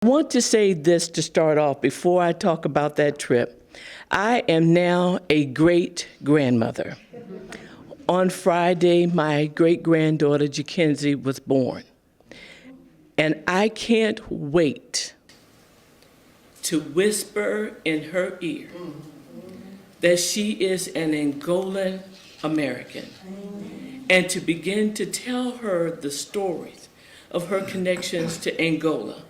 want to say this to start off before I talk about that trip. I am now a great-grandmother. On Friday, my great-granddaughter, Jackenzie, was born. And I can't wait to whisper in her ear that she is an Angolan American, and to begin to tell her the stories of her connections to Angola.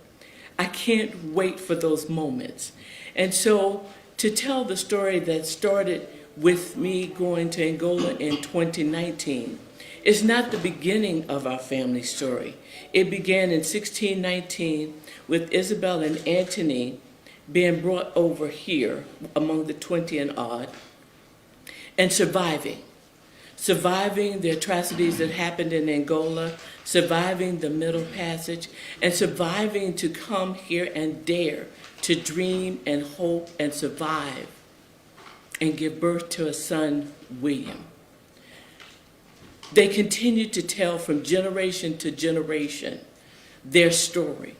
I can't wait for those moments. And so to tell the story that started with me going to Angola in 2019 is not the beginning of our family story. It began in 1619 with Isabel and Anthony being brought over here among the 20 and odd and surviving the atrocities that happened in Angola, surviving the Middle Passage, and surviving to come here and dare to dream and hope and survive and give birth to a son, William. They continued to tell from generation to generation their story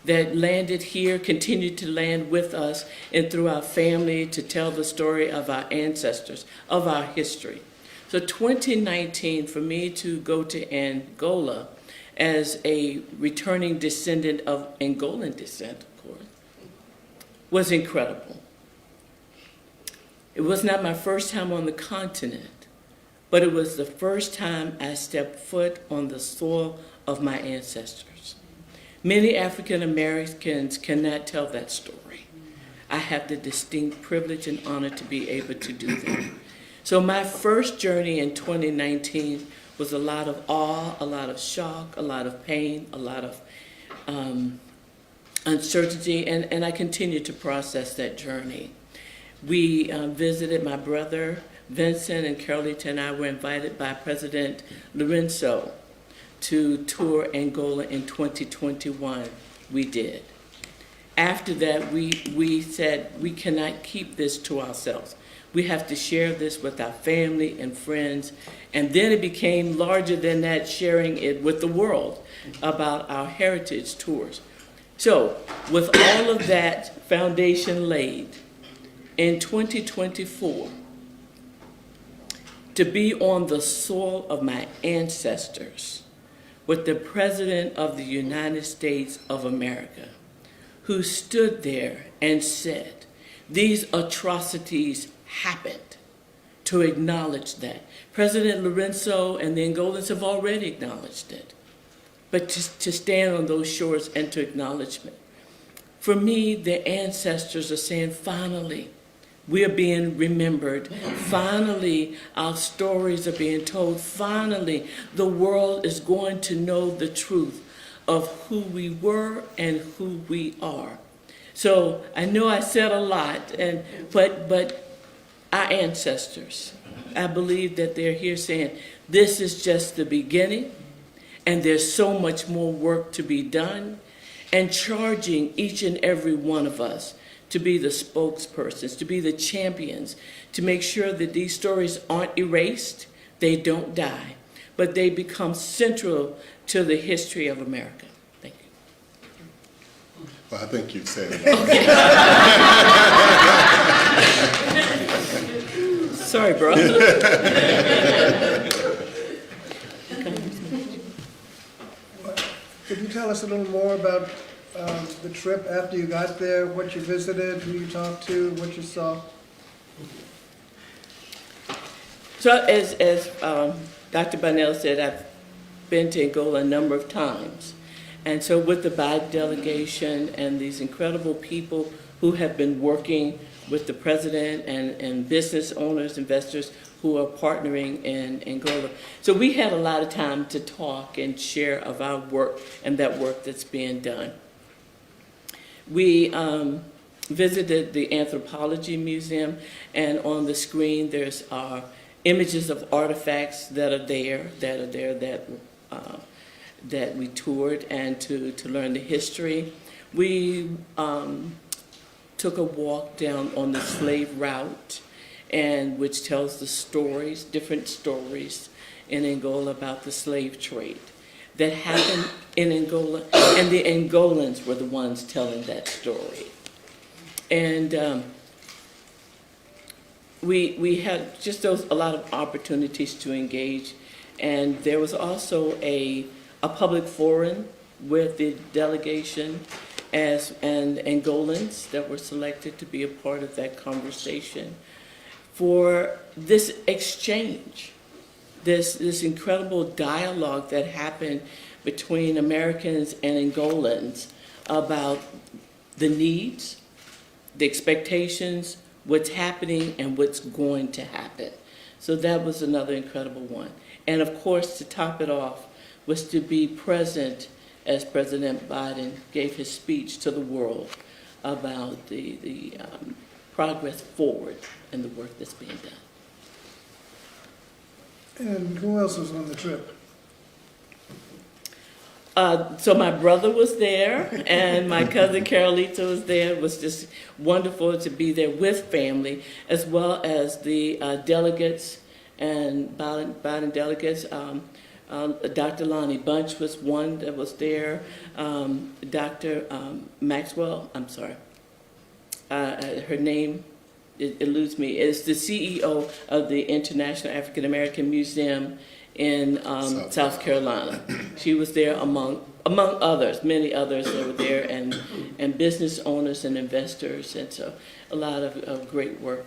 that landed here, continued to land with us and through our family to tell the story of our ancestors, of our history. So 2019, for me to go to Angola as a returning descendant of Angolan descent, of course, was incredible. It was not my first time on the continent, but it was the first time I stepped foot on the soil of my ancestors. Many African Americans cannot tell that story. I have the distinct privilege and honor to be able to do that. So my first journey in 2019 was a lot of awe, a lot of shock, a lot of pain, a lot of uncertainty, and I continue to process that journey. We visited my brother, Vincent, and Carolita and I were invited by President Lourenço to tour Angola in 2021. We did. After that, we said we cannot keep this to ourselves. We have to share this with our family and friends. And then it became larger than that, sharing it with the world about our heritage tours. So with all of that foundation laid, in 2024, to be on the soil of my ancestors with the President of the United States of America, who stood there and said, these atrocities happened, to acknowledge that. President Lourenço and the Angolans have already acknowledged it, but to stand on those shores and to acknowledgement. For me, the ancestors are saying, finally, we are being remembered. Finally, our stories are being told. Finally, the world is going to know the truth of who we were and who we are. So I know I said a lot, but our ancestors, I believe that they're here saying, this is just the beginning, and there's so much more work to be done, and charging each and every one of us to be the spokespersons, to be the champions, to make sure that these stories aren't erased, they don't die, but they become central to the history of America. Thank you. Well, I think you've said it. Sorry, bro. Could you tell us a little more about the trip after you got there, what you visited, who you talked to, what you saw? So as Dr. Barnell said, I've been to Angola a number of times. And so with the Biden delegation and these incredible people who have been working with the president and business owners, investors who are partnering in Angola. So we had a lot of time to talk and share of our work and that work that's being done. We visited the Anthropology Museum, and on the screen there's images of artifacts that are there that we toured and to learn the history. We took a walk down on the slave route, and which tells the stories, different stories in Angola about the slave trade. that happened in Angola, and the Angolans were the ones telling that story. And we had just a lot of opportunities to engage, and there was also a public forum with the delegation and Angolans that were selected to be a part of that conversation for this exchange, this incredible dialogue that happened between Americans and Angolans about the needs, the expectations, what's happening, and what's going to happen. So that was another incredible one. And of course, to top it off, was to be present as President Biden gave his speech to the world about the progress forward and the work that's being done. And who else was on the trip? So my brother was there, and my cousin Carolita was there. It was just wonderful to be there with family, as well as the delegates and Biden delegates. Dr. Lonnie Bunch was one that was there. Dr. Maxwell, I'm sorry, her name it eludes me. It's the CEO of the International African American Museum in South Carolina. She was there among others, many others that were there, and business owners and investors, and so a lot of great work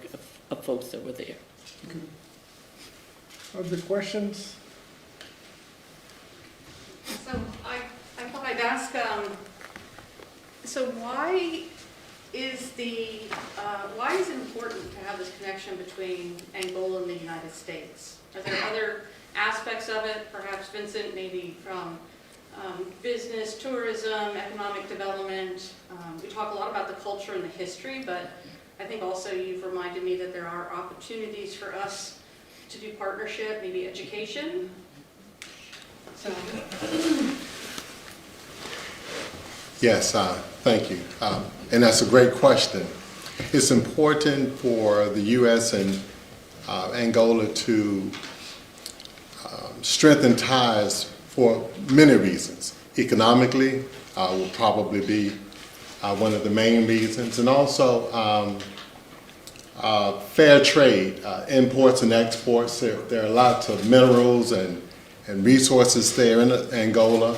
of folks that were there. Other questions? So I thought I'd ask, so why is it important to have this connection between Angola and the United States? Are there other aspects of it, perhaps Vincent, maybe from business, tourism, economic development? We talk a lot about the culture and the history, but I think also you've reminded me that there are opportunities for us to do partnership, maybe education. So. Yes, thank you. And that's a great question. It's important for the U.S. and Angola to strengthen ties for many reasons. Economically will probably be one of the main reasons, and also fair trade, imports and exports. There are lots of minerals and resources there in Angola.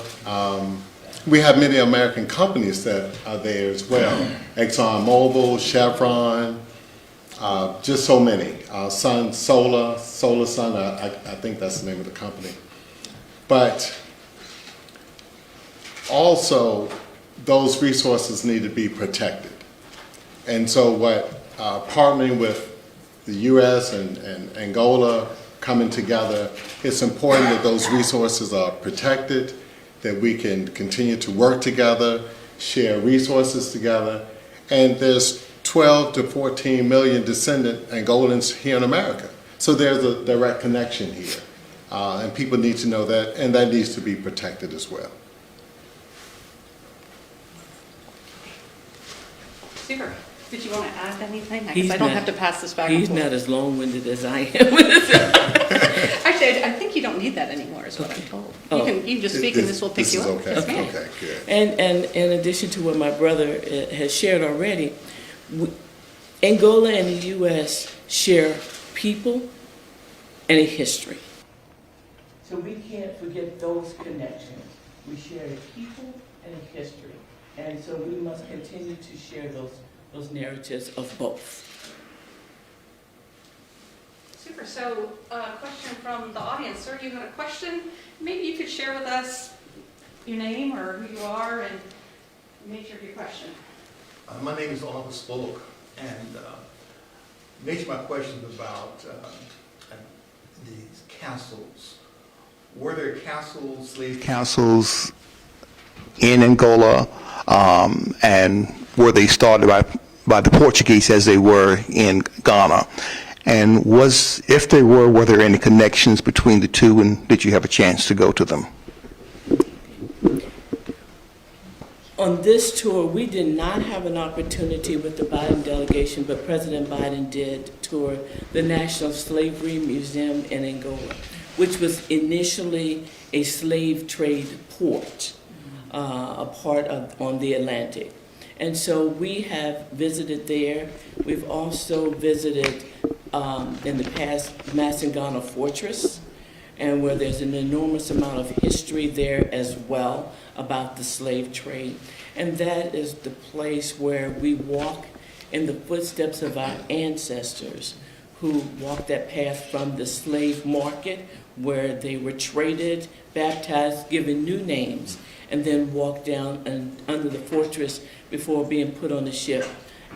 We have many American companies that are there as well. ExxonMobil, Chevron, just so many. Solar Sun, I think that's the name of the company. But also, those resources need to be protected. And so what partnering with the U.S. and Angola coming together, it's important that those resources are protected, that we can continue to work together, share resources together. And there's 12 to 14 million descendant Angolans here in America. So there's a direct connection here. And people need to know that, and that needs to be protected as well. Super. Did you want to add anything? I guess I don't have to pass this back and He's forth. not as long-winded as I am. Actually, I think you don't need that anymore, is what I'm told. You can just speak and this will pick you up. This is okay. Yes, ma'am. Okay, good. And in addition to what my brother has shared already, Angola and the U.S. share people and a history. So we can't forget those connections. We share a people and a history. And so we must continue to share those narratives of both. Super. So, question from the audience. Sir, you had a question? Maybe you could share with us your name or who you are and the nature of your question. My name is Oliver Spoke, and the nature of my question is about these castles. Were there castles, slave castles in Angola, and were they started by the Portuguese as they were in Ghana? And if there were there any connections between the two, and did you have a chance to go to them? On this tour, we did not have an opportunity with the Biden delegation, but President Biden did tour the National Slavery Museum in Angola, which was initially a slave trade port, a part of on the Atlantic. And so we have visited there. We've also visited in the past Massanutten Fortress, and where there's an enormous amount of history there as well about the slave trade. And that is the place where we walk in the footsteps of our ancestors who walked that path from the slave market where they were traded, baptized, given new names, and then walked down under the fortress before being put on a ship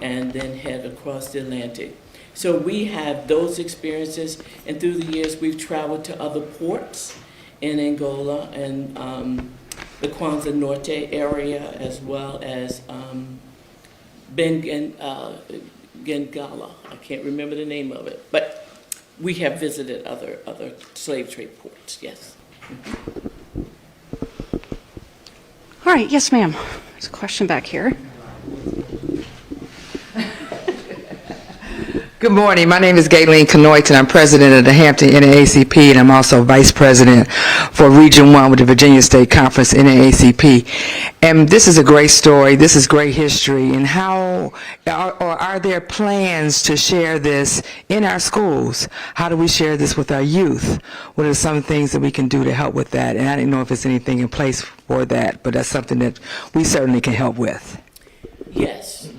and then head across the Atlantic. So we have those experiences, and through the years we've traveled to other ports in Angola and the Kwanzaa Norte area, as well as Bengala. I can't remember the name of it, but we have visited other slave trade ports, yes. All right, yes, ma'am. There's a question back here. Good morning. My name is Gayleen Canoit, and I'm president of the Hampton NAACP, and I'm also vice president for Region 1 with the Virginia State Conference NAACP. And this is a great story. This is great history. And how, or are there plans to share this in our schools? How do we share this with our youth? What are some things that we can do to help with that? And I didn't know if there's anything in place for that, but that's something that we certainly can help with. Yes.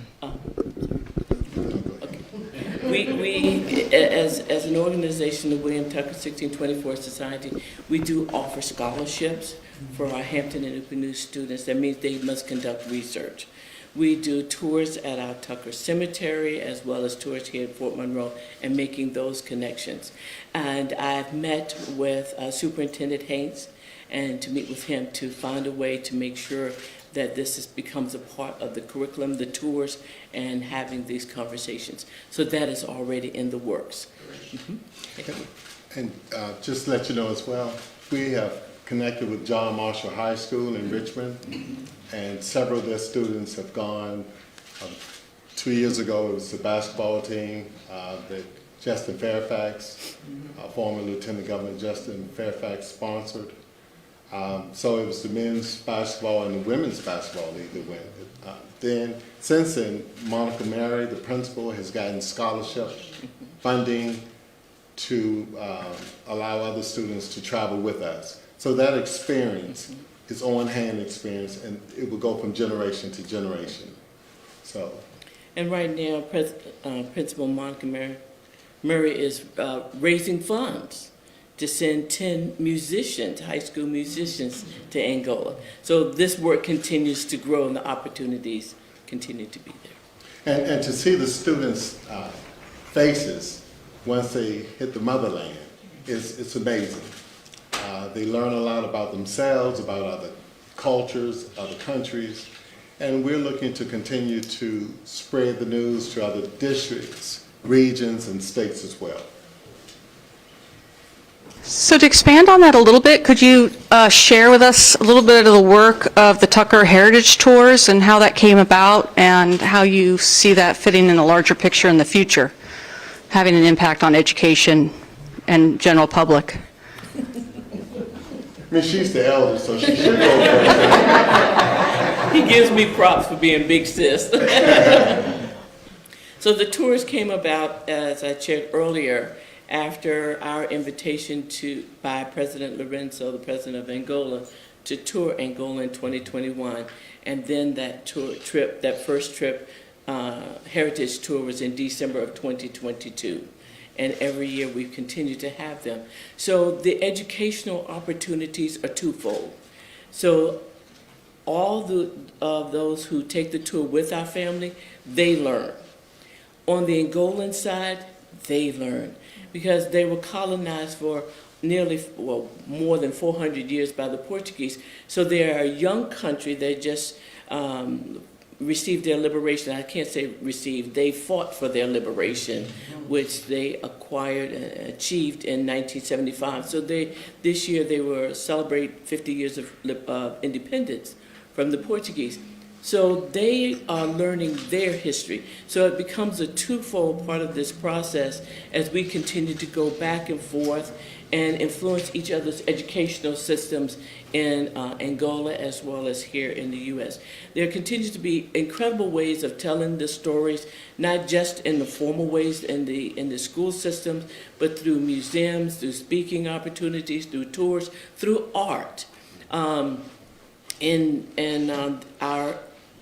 We as an organization, the William Tucker 1624 Society, we do offer scholarships for our Hampton and Newport News students. That means they must conduct research. We do tours at our Tucker Cemetery as well as tours here at Fort Monroe and making those connections. And I've met with Superintendent Haynes and to meet with him to find a way to make sure that becomes a part of the curriculum, the tours, and having these conversations. So that is already in the works. And just to let you know as well, we have connected with John Marshall High School in Richmond, and several of their students have gone. 2 years ago, it was the basketball team that Justin Fairfax, former Lieutenant Governor Justin Fairfax, sponsored. So it was the men's basketball and the women's basketball league that went. Since then, Monica Mary, the principal, has gotten scholarship funding to allow other students to travel with us. So that experience is on-hand experience, and it will go from generation to generation. So. And right now, Principal Monica Murray is raising funds to send 10 musicians, high school musicians, to Angola. So this work continues to grow and the opportunities continue to be there. And to see the students' faces once they hit the motherland, it's amazing. They learn a lot about themselves, about other cultures, other countries, and we're looking to continue to spread the news to other districts, regions, and states as well. So to expand on that a little bit, could you share with us a little bit of the work of the Tucker Heritage Tours and how that came about and how you see that fitting in a larger picture in the future, having an impact on education and general public? I mean, she's the eldest, so she should go first. He gives me props for being big sis. So the tours came about, as I shared earlier, after our invitation by President Lorenzo, the president of Angola, to tour Angola in 2021. And then that first trip, Heritage Tour, was in December of 2022. And every year we've continued to have them. So the educational opportunities are twofold. So all of those who take the tour with our family, they learn. On the Angolan side, they learn, because they were colonized for more than 400 years by the Portuguese. So they're a young country. They just received their liberation. I can't say received. They fought for their liberation, which they acquired and achieved in 1975. So this year they were celebrate 50 years of independence from the Portuguese. So they are learning their history. So it becomes a twofold part of this process as we continue to go back and forth and influence each other's educational systems in Angola as well as here in the U.S. There continues to be incredible ways of telling the stories, not just in the formal ways in the school systems, but through museums, through speaking opportunities, through tours, through art. In our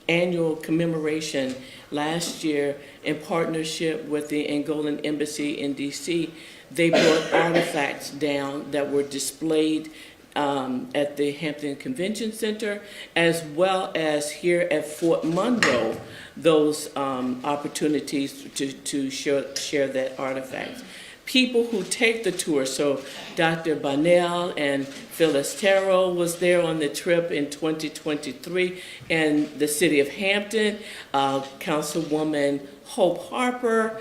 annual commemoration last year, in partnership with the Angolan Embassy in D.C., they brought artifacts down that were displayed at the Hampton Convention Center, as well as here at Fort Monroe, those opportunities to share that artifacts. People who take the tour, so Dr. Bonnell and Phyllis Terrell was there on the trip in 2023, and the city of Hampton, Councilwoman Hope Harper,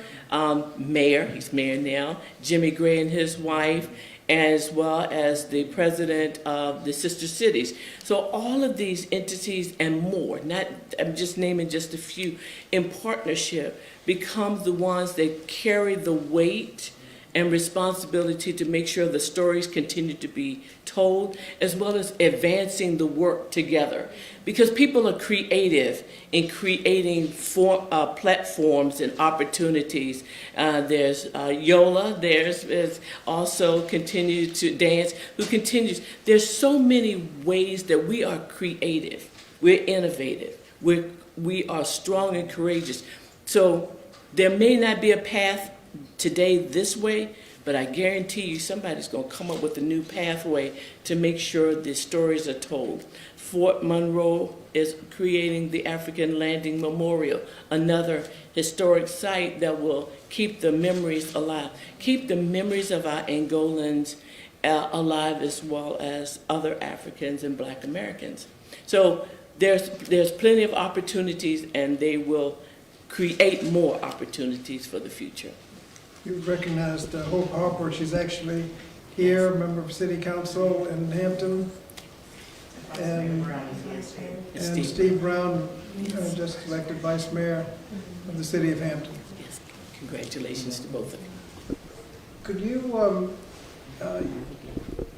Mayor, he's mayor now, Jimmy Gray and his wife, as well as the president of the sister cities. So all of these entities and more, I'm just naming just a few, in partnership become the ones that carry the weight and responsibility to make sure the stories continue to be told, as well as advancing the work together. Because people are creative in creating platforms and opportunities. There's Yola, there's also Continue to Dance, who continues. There's so many ways that we are creative, we're innovative, we are strong and courageous. So there may not be a path today this way, but I guarantee you somebody's going to come up with a new pathway to make sure the stories are told. Fort Monroe is creating the African Landing Memorial, another historic site that will keep the memories alive, keep the memories of our Angolans alive, as well as other Africans and Black Americans. So there's plenty of opportunities, and they will create more opportunities for the future. You recognized Hope Harper. She's actually here, member of City Council in Hampton. And Steve Brown, just elected Vice Mayor of the City of Hampton. Yes. Congratulations to both of you. Could you,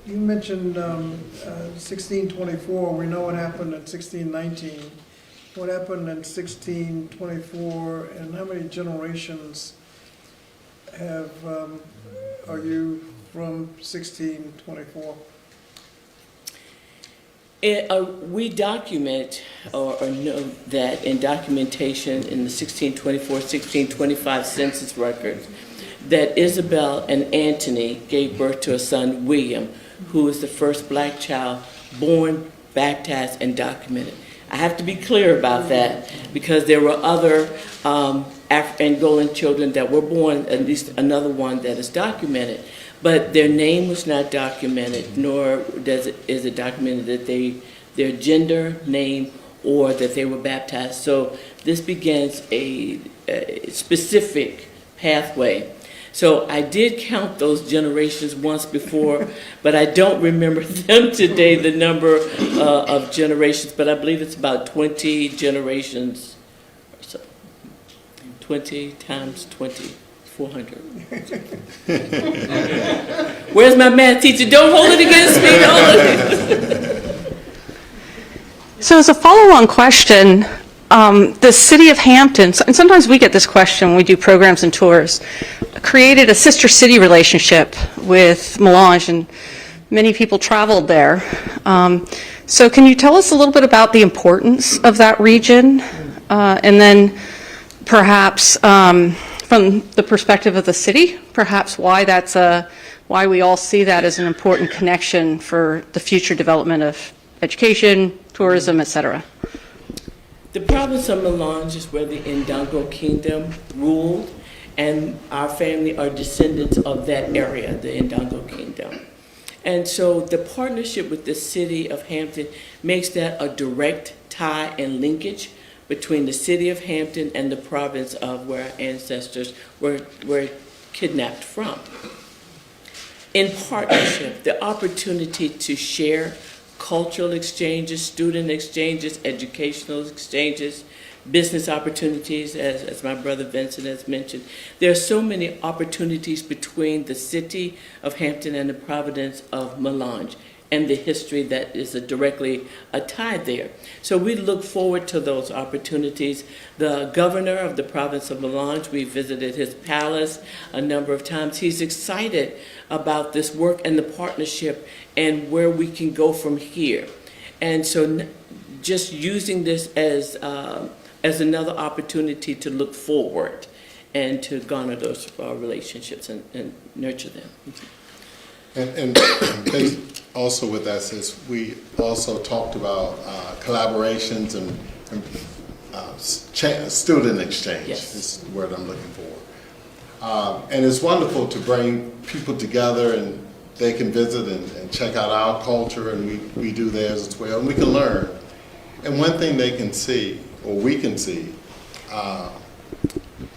you mentioned 1624. We know what happened in 1619. What happened in 1624, and how many generations are you from 1624? We document or know that in documentation in the 1624, 1625 census records that Isabel and Anthony gave birth to a son, William, who was the first Black child born, baptized, and documented. I have to be clear about that because there were other Angolan children that were born, at least another one that is documented, but their name was not documented, nor is it documented that their gender, name, or that they were baptized. So this begins a specific pathway. So I did count those generations once before, but I don't remember them today, the number of generations, but I believe it's about 20 generations or so. 20 times 20, 400. Where's my math teacher? Don't hold it against me. So as a follow-on question, the city of Hampton, and sometimes we get this question when we do programs and tours, created a sister city relationship with Melange, and many people traveled there. So can you tell us a little bit about the importance of that region, and then perhaps from the perspective of the city, perhaps why we all see that as an important connection for the future development of education, tourism, etc. The province of Melange is where the Ndongo Kingdom ruled, and our family are descendants of that area, the Ndongo Kingdom. And so the partnership with the city of Hampton makes that a direct tie and linkage between the city of Hampton and the province of where our ancestors were kidnapped from. In partnership, the opportunity to share cultural exchanges, student exchanges, educational exchanges, business opportunities, as my brother Vincent has mentioned. There are so many opportunities between the city of Hampton and the Providence of Melange, and the history that is directly tied there. So we look forward to those opportunities. The governor of the province of Melange, we visited his palace a number of times. He's excited about this work and the partnership and where we can go from here. And so just using this as another opportunity to look forward and to garner those relationships and nurture them. And also with that, since we also talked about collaborations and student exchange, Yes. is the word I'm looking for. And it's wonderful to bring people together and they can visit and check out our culture, and we do theirs as well, and we can learn. And one thing they can see, or we can see,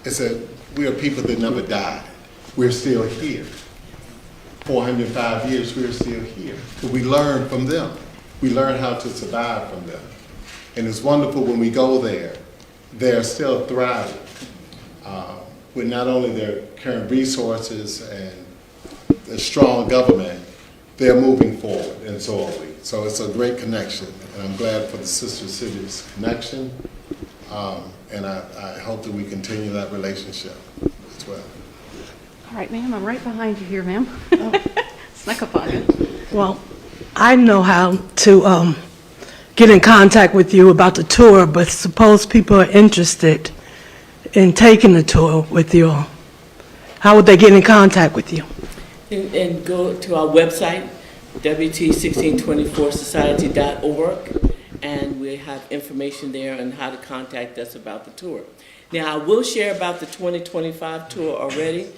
is that we are people that never died. We're still here. 405 years, we're still here. But we learn from them. We learn how to survive from them. And it's wonderful when we go there, they're still thriving with not only their current resources and a strong government, they're moving forward, and so are we. So it's a great connection, and I'm glad for the sister cities connection, and I hope that we continue that relationship as well. All right, ma'am, I'm right behind you here, ma'am. Snuck up on you. Well, I know how to get in contact with you about the tour, but suppose people are interested in taking the tour with you all. How would they get in contact with you? And go to our website, WT1624society.org, and we have information there on how to contact us about the tour. Now, I will share about the 2025 tour already.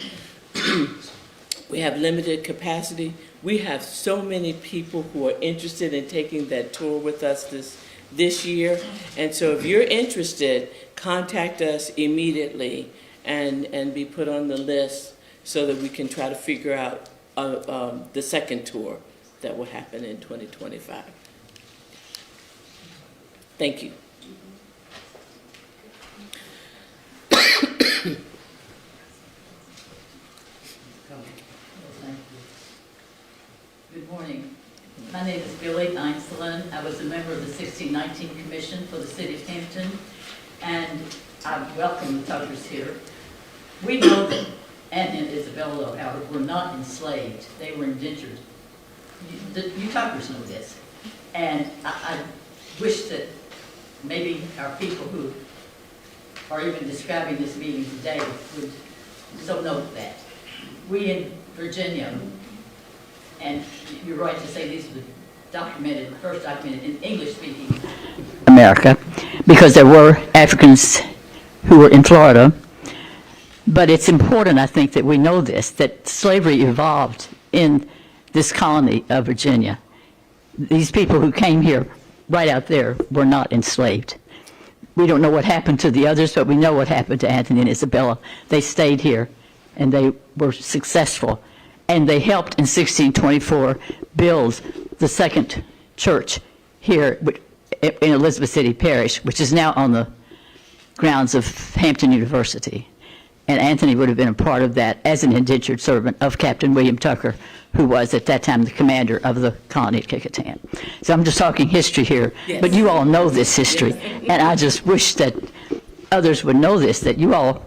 We have limited capacity. We have so many people who are interested in taking that tour with us this year. And so if you're interested, contact us immediately and be put on the list so that we can try to figure out the second tour that will happen in 2025. Thank you. Good morning. My name is Billy Einstein. I was a member of the 1619 Commission for the City of Hampton, and I welcome the Tuckers here. We know that Anne and Isabella, however, were not enslaved. They were indentured. You Tuckers know this. And I wish that maybe our people who are even describing this meeting today would so note that. We in Virginia, and you're right to say these were first documented in English-speaking America, because there were Africans who were in Florida. But it's important, I think, that we know this, that slavery evolved in this colony of Virginia. These people who came here right out there were not enslaved. We don't know what happened to the others, but we know what happened to Anthony and Isabella. They stayed here, and they were successful. And they helped in 1624 build the second church here in Elizabeth City Parish, which is now on the grounds of Hampton University. And Anthony would have been a part of that as an indentured servant of Captain William Tucker, who was at that time the commander of the colony at Kecoughtan. So I'm just talking history here, Yes. but you all know this history. Yes. And I just wish that others would know this, that you all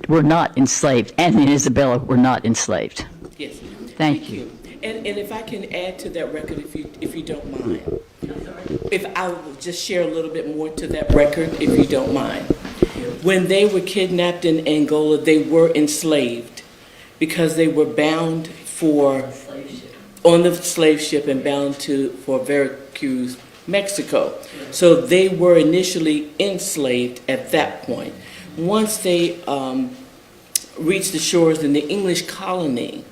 were not enslaved. Anthony and Isabella were not enslaved. Yes. Thank you. And if I can add to that record, if you don't mind. If I will just share a little bit more to that record, if you don't mind. When they were kidnapped in Angola, they were enslaved because they were bound on the slave ship and bound for Veracruz, Mexico. So they were initially enslaved at that point. Once they reached the shores in the English colony,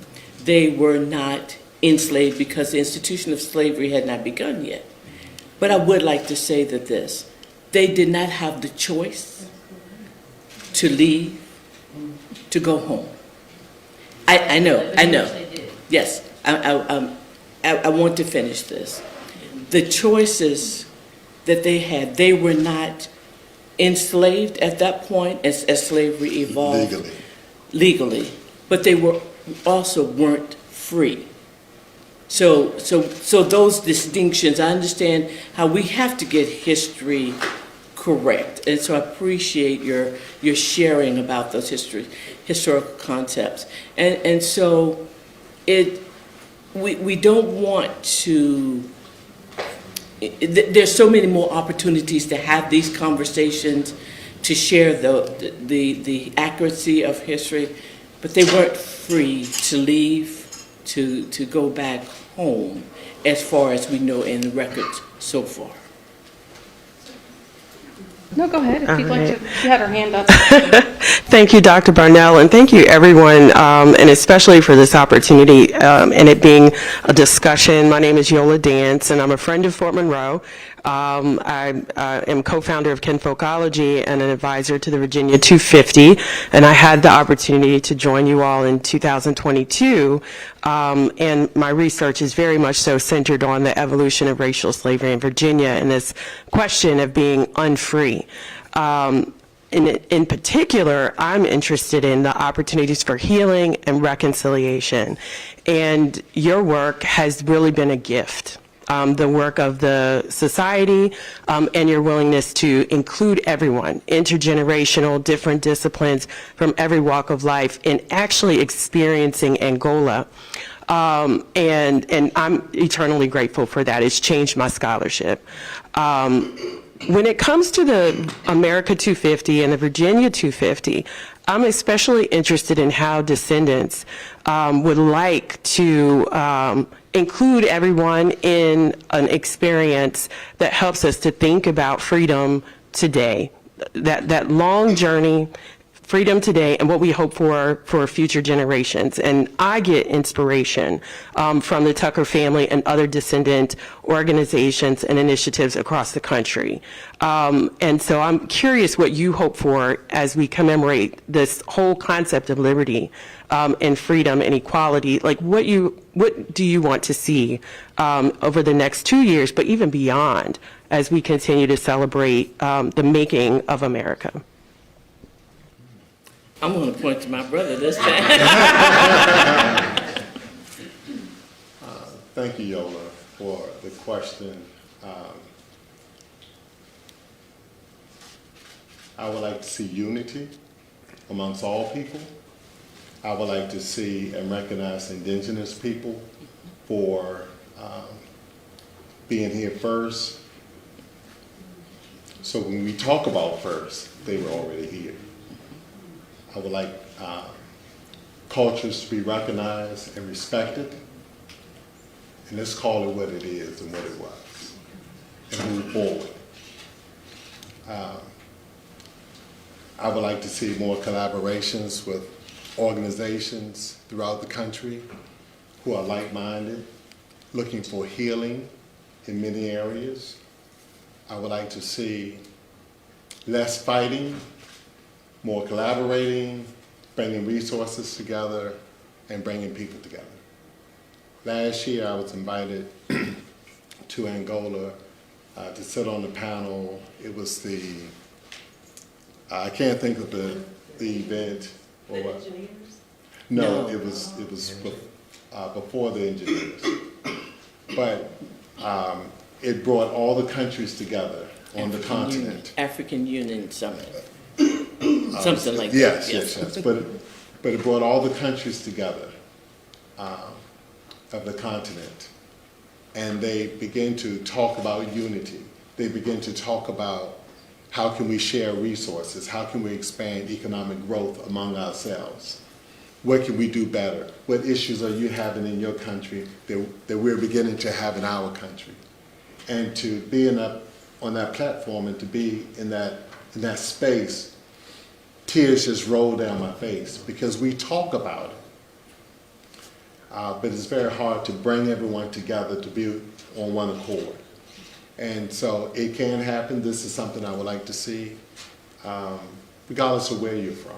they were not enslaved because the institution of slavery had not begun yet. But I would like to say that they did not have the choice to leave, to go home. I know. Yes, I want to finish this. The choices that they had, they were not enslaved at that point as slavery evolved. Legally, but they were also weren't free. So those distinctions, I understand how we have to get history correct, and so I appreciate your sharing about those historical concepts, and so we don't want to. There's so many more opportunities to have these conversations, to share the accuracy of history, but they weren't free to leave, to go back home, as far as we know in the records so far. No, go ahead, if you'd like to. She had her hand up. Thank you, Dr. Barnell, and thank you, everyone, and especially for this opportunity and it being a discussion. My name is Yola Dance, and I'm a friend of Fort Monroe. I am co-founder of Kinfolkology and an advisor to the Virginia 250, and I had the opportunity to join you all in 2022, and my research is very much so centered on the evolution of racial slavery in Virginia and this question of being unfree. In particular, I'm interested in the opportunities for healing and reconciliation, and your work has really been a gift. The work of the society and your willingness to include everyone, intergenerational, different disciplines from every walk of life, in actually experiencing Angola. And I'm eternally grateful for that. It's changed my scholarship. When it comes to the America 250 and the Virginia 250, I'm especially interested in how descendants would like to include everyone in an experience that helps us to think about freedom today. That long journey, freedom today, and what we hope for future generations. And I get inspiration from the Tucker family and other descendant organizations and initiatives across the country. And so I'm curious what you hope for as we commemorate this whole concept of liberty and freedom and equality. Like, what do you want to see over the next 2 years, but even beyond, as we continue to celebrate the making of America? I'm going to point to my brother this time. Thank you, Yola, for the question. I would like to see unity amongst all people. I would like to see and recognize indigenous people for being here first. So when we talk about first, they were already here. I would like cultures to be recognized and respected, and let's call it what it is and what it was, and move forward. I would like to see more collaborations with organizations throughout the country who are like-minded, looking for healing in many areas. I would like to see less fighting, more collaborating, bringing resources together, and bringing people together. Last year, I was invited to Angola to sit on the panel. It was I can't think of the event. Or what? Engineers? No, it was before the engineers. But it brought all the countries together on the continent. African Union Summit. Something like that. Yes. But it brought all the countries together of the continent. And they began to talk about unity. They began to talk about how can we share resources? How can we expand economic growth among ourselves? What can we do better? What issues are you having in your country that we're beginning to have in our country? And to be on that platform and to be in that space, tears just roll down my face because we talk about it. But it's very hard to bring everyone together to be on one accord. And so it can happen. This is something I would like to see, regardless of where you're from.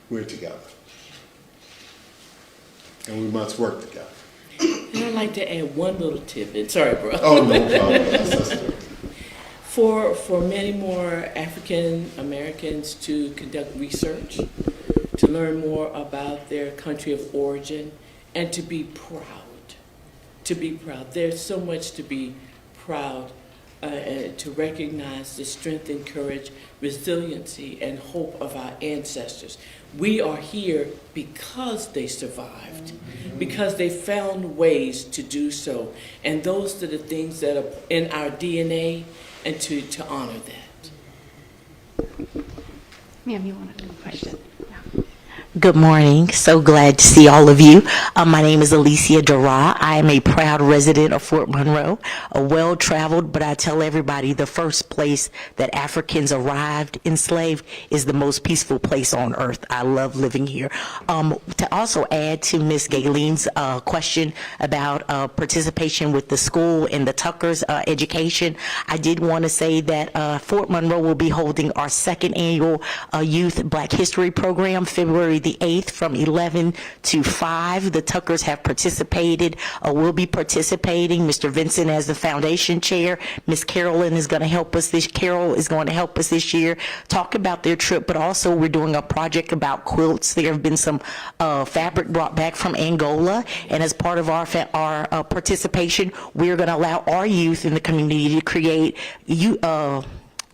We're together. And we must work together. And I'd like to add one little tidbit. Sorry, bro. Oh, no problem, my sister. For many more African Americans to conduct research, to learn more about their country of origin, and to be proud. To be proud. There's so much to be proud, to recognize the strength and courage, resiliency, and hope of our ancestors. We are here because they survived, because they found ways to do so. And those are the things that are in our DNA, and to honor that. Ma'am, you want to question? Good morning. So glad to see all of you. My name is Alicia Dara. I am a proud resident of Fort Monroe, a well-traveled, but I tell everybody the first place that Africans arrived enslaved is the most peaceful place on earth. I love living here. To also add to Ms. Galen's question about participation with the school and the Tucker's education, I did want to say that Fort Monroe will be holding our second annual Youth Black History Program, February the 8th from 11 to 5. The Tuckers have participated, will be participating. Mr. Vincent as the foundation chair. Ms. Carolyn is going to help us Carol is going to help us this year talk about their trip, but also we're doing a project about quilts. There have been some fabric brought back from Angola, and as part of our participation, we're going to allow our youth in the community to create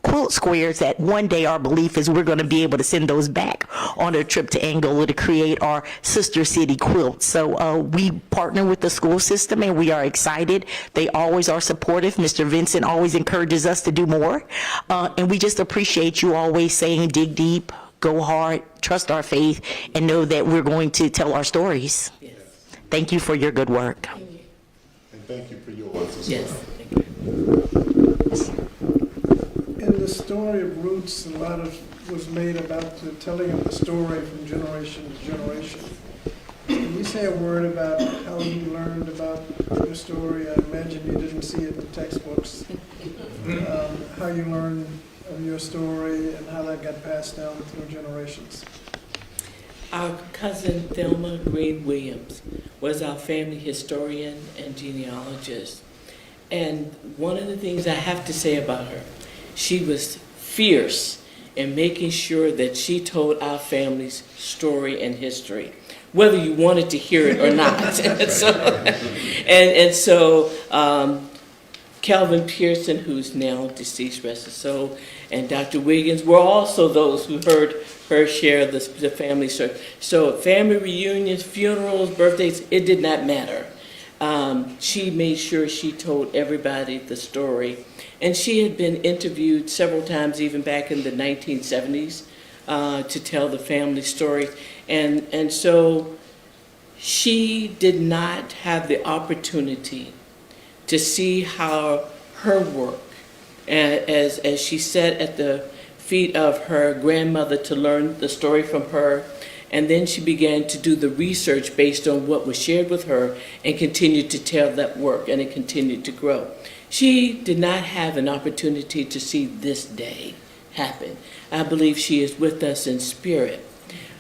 quilt squares that one day our belief is we're going to be able to send those back on a trip to Angola to create our sister city quilts. So we partner with the school system and we are excited. They always are supportive. Mr. Vincent always encourages us to do more. And we just appreciate you always saying dig deep, go hard, trust our faith, and know that we're going to tell our stories. Yes. Thank you for your good work. And thank you for yours as Yes. well. Thank you. In the story of Roots, a lot of was made about the telling of the story from generation to generation. Can you say a word about how you learned about your story? I imagine you didn't see it in textbooks. How you learned of your story and how that got passed down through generations. Our cousin Thelma Green Williams was our family historian and genealogist. And one of the things I have to say about her, she was fierce in making sure that she told our family's story and history, whether you wanted to hear it or not. and so Calvin Pearson, who's now deceased, rest his soul, and Dr. Wiggins were also those who heard her share the family story. So family reunions, funerals, birthdays, it did not matter. She made sure she told everybody the story. And she had been interviewed several times, even back in the 1970s, to tell the family story. And so she did not have the opportunity to see how her work, as she sat at the feet of her grandmother to learn the story from her, and then she began to do the research based on what was shared with her and continued to tell that work, and it continued to grow. She did not have an opportunity to see this day happen. I believe she is with us in spirit.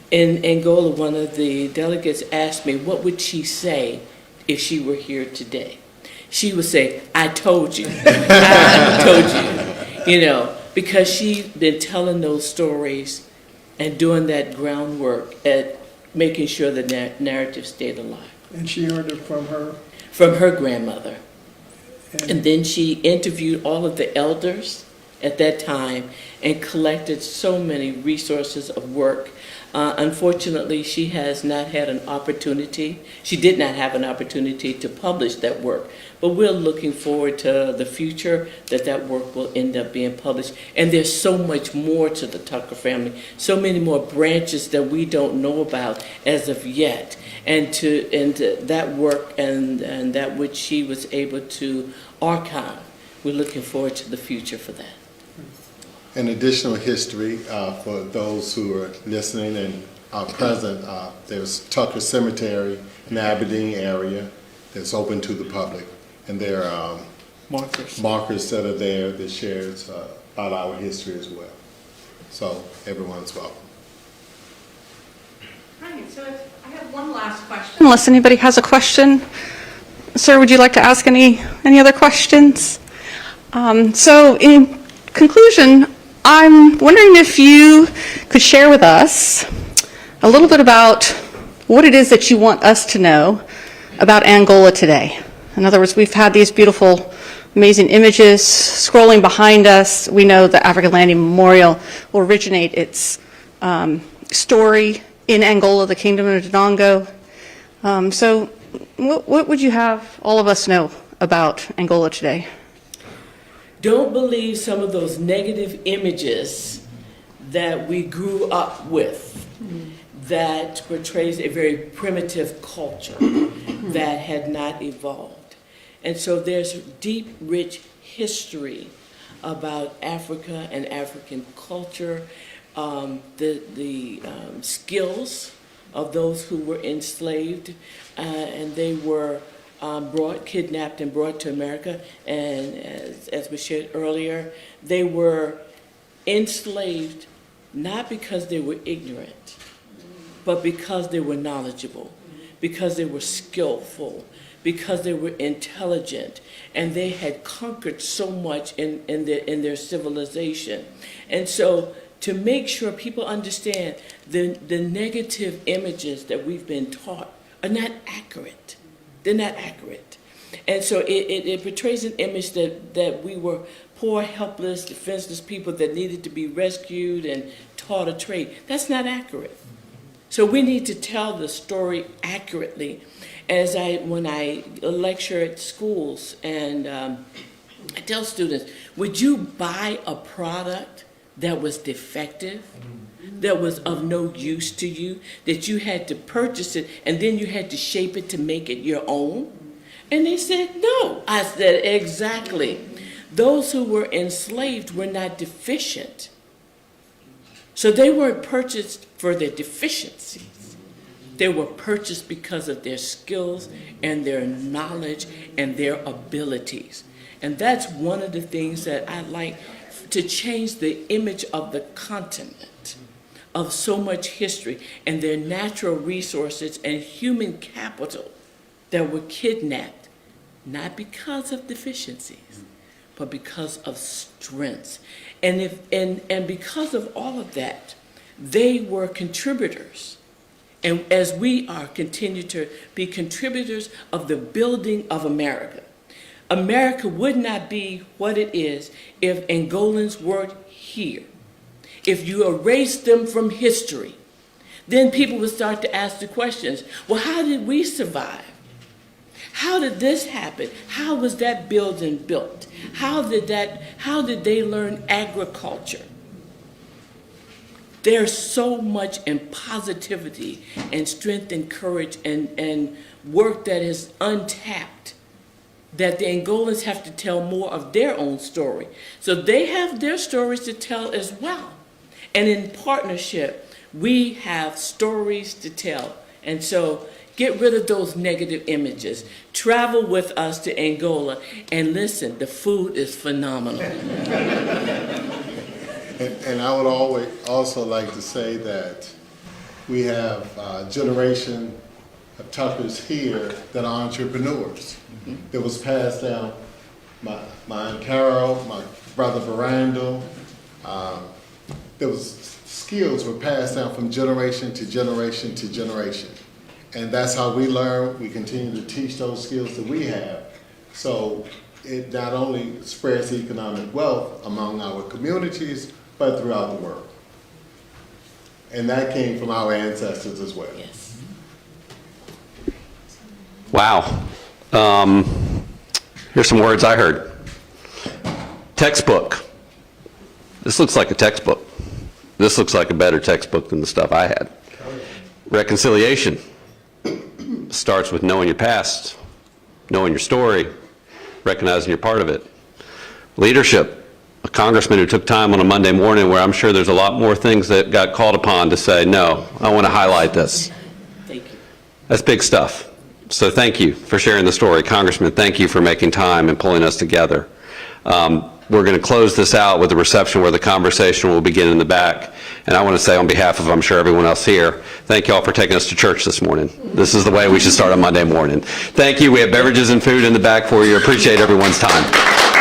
In Angola, one of the delegates asked me, what would she say if she were here today? She would say, I told you. I told you. You know, because she'd been telling those stories and doing that groundwork at making sure the narrative stayed alive. And she heard it from her? From her grandmother. And then she interviewed all of the elders at that time and collected so many resources of work. Unfortunately, she has not had an opportunity. She did not have an opportunity to publish that work. But we're looking forward to the future that work will end up being published. And there's so much more to the Tucker family, so many more branches that we don't know about as of yet. And that work and that which she was able to archive, we're looking forward to the future for that. An additional history for those who are listening and are present, there's Tucker Cemetery in the Aberdeen area that's open to the public. And there are markers that are there that shares about our history as well. So everyone's welcome. Right, so I have one last question. Unless anybody has a question, Sir, would you like to ask any other questions? So in conclusion, I'm wondering if you could share with us a little bit about what it is that you want us to know about Angola today. In other words, we've had these beautiful, amazing images scrolling behind us. We know the African Landing Memorial will originate its story in Angola, the Kingdom of Donongo. So what would you have all of us know about Angola today? Don't believe some of those negative images that we grew up with that portrays a very primitive culture that had not evolved. And so there's deep, rich history about Africa and African culture, the skills of those who were enslaved, and they were kidnapped and brought to America. And as we shared earlier, they were enslaved not because they were ignorant, but because they were knowledgeable, because they were skillful, because they were intelligent, and they had conquered so much in their civilization. And so to make sure people understand the negative images that we've been taught are not accurate. They're not accurate. And so it portrays an image that we were poor, helpless, defenseless people that needed to be rescued and taught a trade. That's not accurate. So we need to tell the story accurately. When I lecture at schools and I tell students, would you buy a product that was defective, that was of no use to you, that you had to purchase it and then you had to shape it to make it your own? And they said, no. I said, exactly. Those who were enslaved were not deficient. So they weren't purchased for their deficiencies. They were purchased because of their skills and their knowledge and their abilities. And that's one of the things that I like to change the image of the continent, of so much history and their natural resources and human capital that were kidnapped, not because of deficiencies, but because of strengths. And because of all of that, they were contributors. And as we are, continue to be contributors of the building of America. America would not be what it is if Angolans weren't here. If you erase them from history, then people would start to ask the questions, well, how did we survive? How did this happen? How was that building built? How did they learn agriculture? There's so much in positivity and strength and courage and work that is untapped that the Angolans have to tell more of their own story. So they have their stories to tell as well. And in partnership, we have stories to tell. And so get rid of those negative images. Travel with us to Angola and listen, the food is phenomenal. And I would also like to say that we have a generation of Tuckers here that are entrepreneurs. That was passed down. My Aunt Carol, my brother Verandel, skills were passed down from generation to generation to generation. And that's how we learn. We continue to teach those skills that we have. So it not only spreads economic wealth among our communities, but throughout the world. And that came from our ancestors as well. Yes. Wow. Here's some words I heard. Textbook. This looks like a textbook. This looks like a better textbook than the stuff I had. Reconciliation starts with knowing your past, knowing your story, recognizing you're part of it. Leadership. A congressman who took time on a Monday morning where I'm sure there's a lot more things that got called upon to say, no, I want to highlight this. Thank you. That's big stuff. So thank you for sharing the story. Congressman, thank you for making time and pulling us together. we're going to close this out with a reception where the conversation will begin in the back. And I want to say on behalf of, I'm sure, everyone else here, thank you all for taking us to church this morning. This is the way we should start on Monday morning. Thank you. We have beverages and food in the back for you. Appreciate everyone's time.